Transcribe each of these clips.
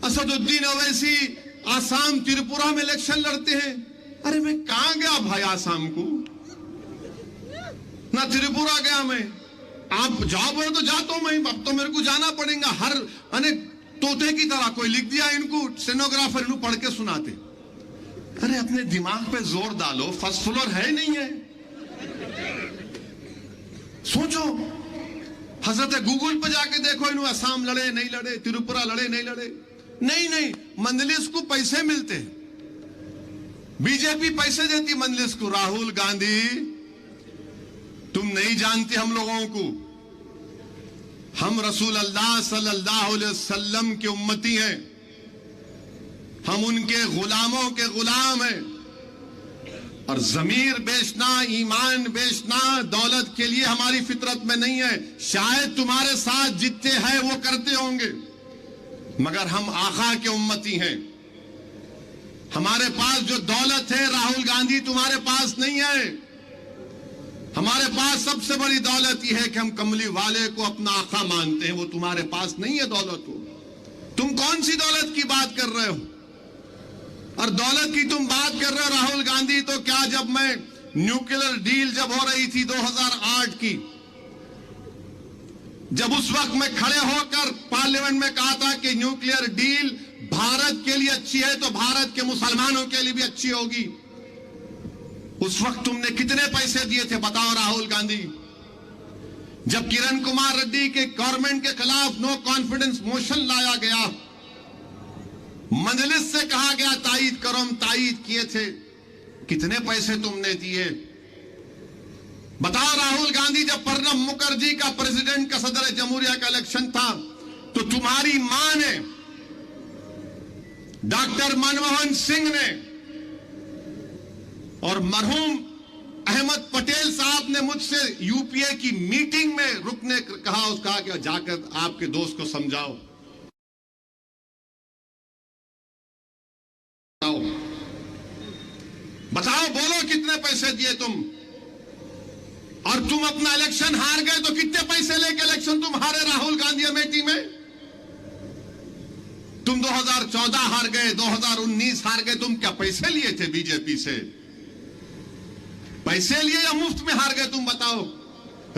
असदुद्दीन ओवैसी आसाम त्रिपुरा में इलेक्शन लड़ते हैं। अरे मैं कहां गया भाई आसाम को, ना त्रिपुरा गया मैं। आप जाओ बोलो तो जाता हूं मैं, अब तो मेरे को जाना पड़ेगा। हर अनेक तोते की तरह कोई लिख दिया, इनको स्टेनोग्राफर इनको पढ़ के सुनाते। अरे अपने दिमाग पे जोर डालो, फर्स्ट फ्लोर है नहीं है, सोचो। हजरत गूगल पे जाके देखो, इन्हों असम लड़े नहीं लड़े, त्रिपुरा लड़े नहीं लड़े। नहीं, मंजलिस को पैसे मिलते, बीजेपी पैसे देती मंजलिस को। राहुल गांधी तुम नहीं जानते हम लोगों को, हम रसूल अल्लाह सल्लल्लाहु अलैहि वसल्लम के उम्मती हैं, हम उनके गुलामों के गुलाम हैं। और जमीर बेचना, ईमान बेचना दौलत के लिए हमारी फितरत में नहीं है। शायद तुम्हारे साथ जितने हैं वो करते होंगे, मगर हम आका के उम्मती हैं। हमारे पास जो दौलत है राहुल गांधी तुम्हारे पास नहीं है। हमारे पास सबसे बड़ी दौलत यह है कि हम कमली वाले को अपना आका मानते हैं, वो तुम्हारे पास नहीं है दौलत को। तुम कौन सी दौलत की बात कर रहे हो? और दौलत की तुम बात कर रहे हो राहुल गांधी, तो क्या जब मैं न्यूक्लियर डील जब हो रही थी 2008 की, जब उस वक्त मैं खड़े होकर पार्लियामेंट में कहा था कि न्यूक्लियर डील भारत के लिए अच्छी है तो भारत के मुसलमानों के लिए भी अच्छी होगी, उस वक्त तुमने कितने पैसे दिए थे बताओ राहुल गांधी? जब किरण कुमार रेड्डी के गवर्नमेंट के खिलाफ नो कॉन्फिडेंस मोशन लाया गया, मजलिस से कहा गया तायीद करो, हम तायीद किए थे, कितने पैसे तुमने दिए बताओ राहुल गांधी? जब प्रणब मुखर्जी का प्रेसिडेंट का सदर जमहूरिया का इलेक्शन था, तो तुम्हारी मां ने, डॉक्टर मनमोहन सिंह ने और मरहूम अहमद पटेल साहब ने मुझसे यूपीए की मीटिंग में रुकने कहा, उसका कि जाकर आपके दोस्त को समझाओ। बताओ, बोलो कितने पैसे दिए तुम? और तुम अपना इलेक्शन हार गए तो कितने पैसे लेके इलेक्शन तुम हारे राहुल गांधी अमेठी में? तुम 2014 हार गए, 2019 हार गए, तुम क्या पैसे लिए थे बीजेपी से? पैसे लिए या मुफ्त में हार गए तुम बताओ?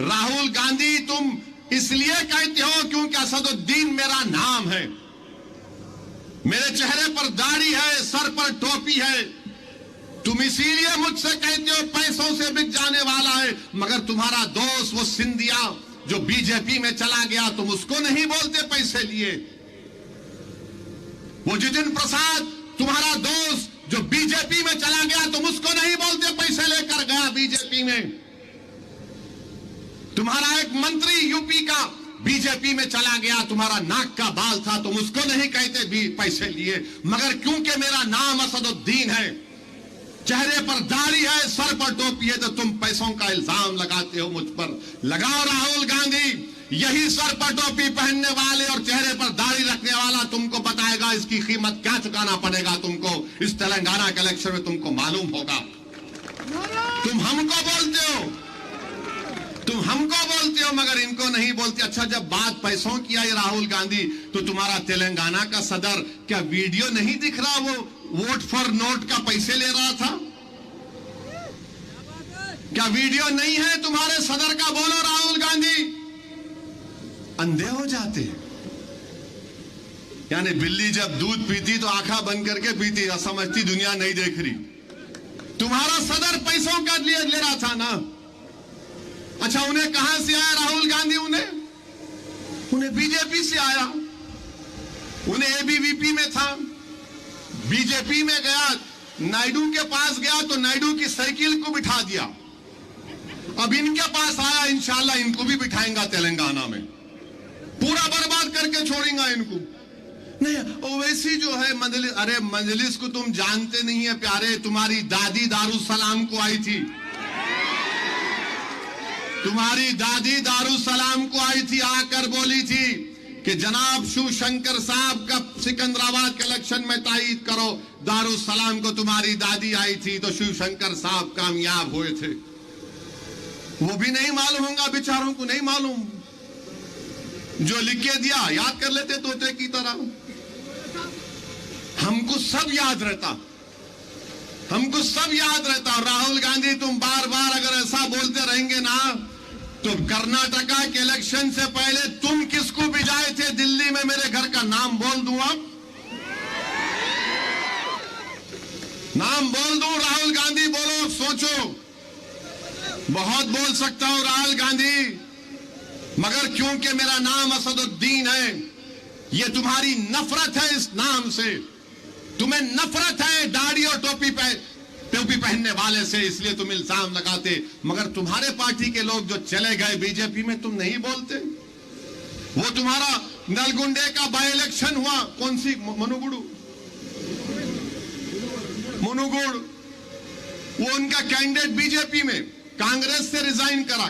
राहुल गांधी तुम इसलिए कहते हो क्योंकि असदुद्दीन मेरा नाम है, मेरे चेहरे पर दाढ़ी है, सर पर टोपी है, तुम इसीलिए मुझसे कहते हो पैसों से बिक जाने वाला है। मगर तुम्हारा दोस्त वो सिंधिया जो बीजेपी में चला गया, तुम उसको नहीं बोलते पैसे लिए। वो जितिन प्रसाद तुम्हारा दोस्त जो बीजेपी में चला गया, तुम उसको नहीं बोलते पैसे लेकर गया बीजेपी में। तुम्हारा एक मंत्री यूपी का बीजेपी में चला गया, तुम्हारा नाक का बाल था, तुम उसको नहीं कहते भी पैसे लिए। मगर क्योंकि मेरा नाम असदुद्दीन है, चेहरे पर दाढ़ी है, सर पर टोपी है, तो तुम पैसों का इल्जाम लगाते हो मुझ पर। लगाओ राहुल गांधी, यही सर पर टोपी पहनने वाले और चेहरे पर दाढ़ी रखने वाला तुमको बताएगा इसकी कीमत क्या चुकाना पड़ेगा तुमको। इस तेलंगाना के इलेक्शन में तुमको मालूम होगा। तुम हमको बोलते हो मगर इनको नहीं बोलते। अच्छा, जब बात पैसों की आई राहुल गांधी, तो तुम्हारा तेलंगाना का सदर क्या वीडियो नहीं दिख रहा? वो वोट फॉर नोट का पैसे ले रहा था, क्या वीडियो नहीं है तुम्हारे सदर का? बोलो राहुल गांधी। अंधे हो जाते, यानी बिल्ली जब दूध पीती तो आंखें बंद करके पीती, समझती दुनिया नहीं देख रही। तुम्हारा सदर पैसों का ले रहा था ना। अच्छा, उन्हें कहां से आया राहुल गांधी? उन्हें बीजेपी से आया। उन्हें एबीवीपी में था, बीजेपी में गया, नायडू के पास गया तो नायडू की साइकिल को बिठा दिया। अब इनके पास आया, इंशाल्लाह इनको भी बिठाएंगा तेलंगाना में, पूरा बर्बाद करके छोड़ेंगे इनको। नहीं, ओवैसी जो है मजलिस, अरे मजलिस को तुम जानते नहीं है प्यारे। तुम्हारी दादी दारुसलाम को आई थी, तुम्हारी दादी दारुसलाम को आई थी, आकर बोली थी कि जनाब शिवशंकर साहब का सिकंदराबाद के इलेक्शन में तायीद करो। दारुसलाम को तुम्हारी दादी आई थी तो शिवशंकर साहब कामयाब हुए थे। वो भी नहीं मालूम होगा बेचारों को, नहीं मालूम। जो लिख के दिया याद कर लेते तोते की तरह। हमको सब याद रहता, हमको सब याद रहता। और राहुल गांधी, तुम बार बार अगर ऐसा बोलते रहेंगे ना, तो कर्नाटका के इलेक्शन से पहले तुम किसको भिजाए थे दिल्ली में, मेरे घर का नाम बोल दूं, अब नाम बोल दूं। राहुल गांधी बोलो, सोचो, बहुत बोल सकता हूं राहुल गांधी, मगर क्योंकि मेरा नाम असदुद्दीन है, ये तुम्हारी नफरत है इस नाम से, तुम्हें नफरत है दाढ़ी और टोपी पहनने वाले से, इसलिए तुम इल्जाम लगाते। मगर तुम्हारे पार्टी के लोग जो चले गए बीजेपी में, तुम नहीं बोलते। वो तुम्हारा नलगुंडे का बाई इलेक्शन हुआ, कौन सी मनुगुड़, वो उनका कैंडिडेट बीजेपी में कांग्रेस से रिजाइन करा,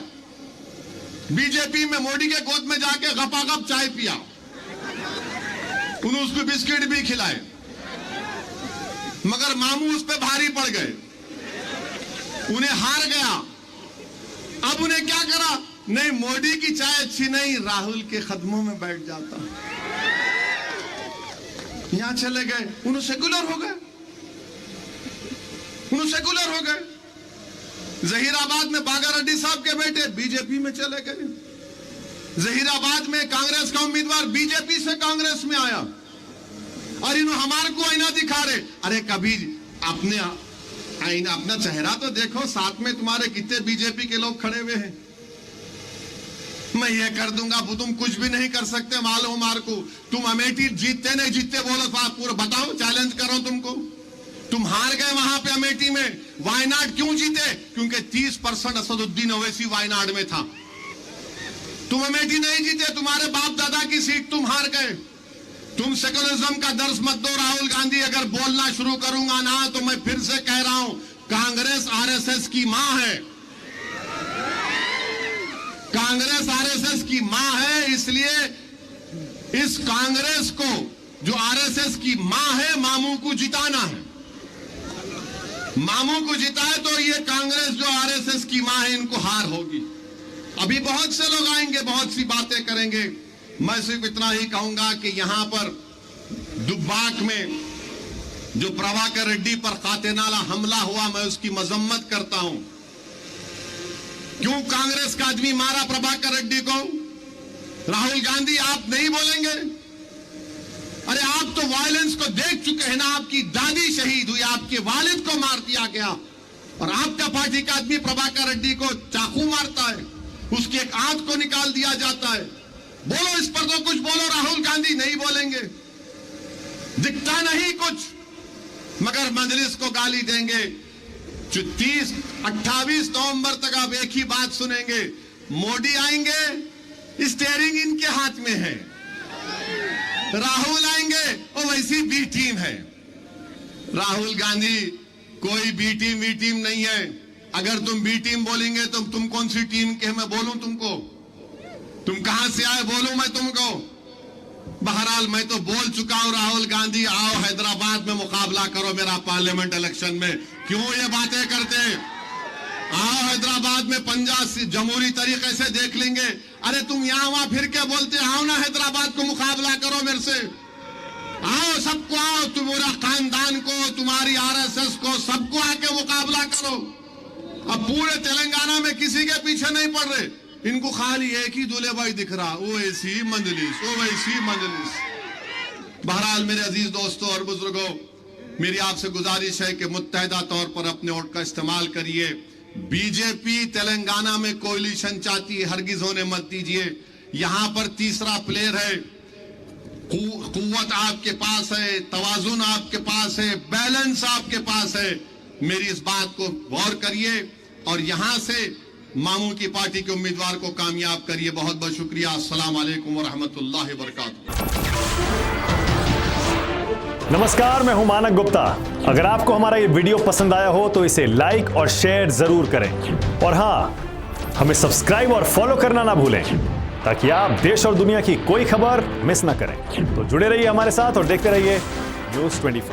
बीजेपी में मोदी के गोद में जाके गपागप चाय पिया, उन्होंने उसको बिस्किट भी खिलाए, मगर मामू उस पर भारी पड़ गए, उन्हें हार गया। अब उन्हें क्या करा, नहीं मोदी की चाय अच्छी नहीं, राहुल के कदमों में बैठ जाता, यहां चले गए, उन्हें सेकुलर हो गए, सेकुलर हो गए। जहीराबाद में बागा रेड्डी साहब के बेटे बीजेपी में चले गए, जहीराबाद में कांग्रेस का उम्मीदवार बीजेपी से कांग्रेस में आया, और इन्होंने हमारे को आईना दिखा रहे। अरे कभी अपने आईना, अपना चेहरा तो देखो, साथ में तुम्हारे कितने बीजेपी के लोग खड़े हुए हैं। मैं ये कर दूंगा, तुम कुछ भी नहीं कर सकते, मालूम हमारे को। तुम अमेठी जीतते नहीं जीतते बोलो, पूरा बताओ, चैलेंज करो तुमको। तुम हार गए वहां पे अमेठी में, वायनाड क्यों जीते, क्योंकि 30% असदुद्दीन ओवैसी वायनाड में था। तुम अमेठी नहीं जीते, तुम्हारे बाप दादा की सीट तुम हार गए। तुम सेकुलरिज्म का दर्श मत दो राहुल गांधी। अगर बोलना शुरू करूंगा ना, तो मैं फिर से कह रहा हूं, कांग्रेस आरएसएस की मां है, कांग्रेस आरएसएस की मां है। इसलिए इस कांग्रेस को, जो आरएसएस की मां है, मामू को जिताना है। मामू को जिताए तो ये कांग्रेस जो आरएसएस की मां है, इनको हार होगी। अभी बहुत से लोग आएंगे, बहुत सी बातें करेंगे। मैं सिर्फ इतना ही कहूंगा कि यहां पर दुब्बाक में जो प्रभाकर रेड्डी पर कातिलाना हमला हुआ, मैं उसकी मजम्मत करता हूं। क्यों कांग्रेस का आदमी मारा प्रभाकर रेड्डी को? राहुल गांधी आप नहीं बोलेंगे? अरे आप तो वायलेंस को देख चुके हैं ना, आपकी दादी शहीद हुई, आपके वालिद को मार दिया गया, और आपका पार्टी का आदमी प्रभाकर रेड्डी को चाकू मारता है, उसकी एक आंख को निकाल दिया जाता है। बोलो इस पर तो कुछ बोलो। राहुल गांधी नहीं बोलेंगे, दिखता नहीं कुछ, मगर मजलिस को गाली देंगे। 28 नवंबर तक आप एक ही बात सुनेंगे, मोदी आएंगे, स्टीयरिंग इनके हाथ में है, राहुल आएंगे और वैसी बी टीम है। राहुल गांधी कोई बी टीम नहीं है। अगर तुम बी टीम बोलेंगे तो तुम कौन सी टीम के, मैं बोलूं तुमको? तुम कहां से आए बोलूं मैं तुमको? बहरहाल मैं तो बोल चुका हूं, राहुल गांधी आओ हैदराबाद में मुकाबला करो मेरा पार्लियामेंट इलेक्शन में। क्यों ये बातें करते? आओ हैदराबाद में पंजाब से जमहूरी तरीके से देख लेंगे। अरे तुम यहां वहां फिर के बोलते, आओ ना हैदराबाद को मुकाबला करो मेरे से, आओ सबको, आओ तुम्हारा खानदान को, तुम्हारी आरएसएस को, सबको आके मुकाबला करो। अब पूरे तेलंगाना में किसी के पीछे नहीं पड़ रहे, इनको खाली एक ही दूल्हे भाई दिख रहा, वो ऐसी मंजलिस, वो वैसी मंजलिस। बहरहाल मेरे अजीज दोस्तों और बुजुर्गों, मेरी आपसे गुजारिश है कि मुत्तहिदा तौर पर अपने वोट का इस्तेमाल करिए। बीजेपी तेलंगाना में कोalition चाहती है, हरगिज होने मत दीजिए। यहां पर तीसरा प्लेयर है, कुव्वत आपके पास है, तवाजुन आपके पास है, बैलेंस आपके पास है। मेरी इस बात को गौर करिए और यहां से मामू की पार्टी के उम्मीदवार को कामयाब करिए। बहुत बहुत शुक्रिया। अस्सलाम वालेकुम व रहमतुल्लाहि व बरकातुहू। नमस्कार, मैं हूं मानक गुप्ता। अगर आपको हमारा ये वीडियो पसंद आया हो तो इसे लाइक और शेयर जरूर करें, और हां, हमें सब्सक्राइब और फॉलो करना ना भूलें, ताकि आप देश और दुनिया की कोई खबर मिस ना करें। तो जुड़े रहिए हमारे साथ और देखते रहिए न्यूज़ 24।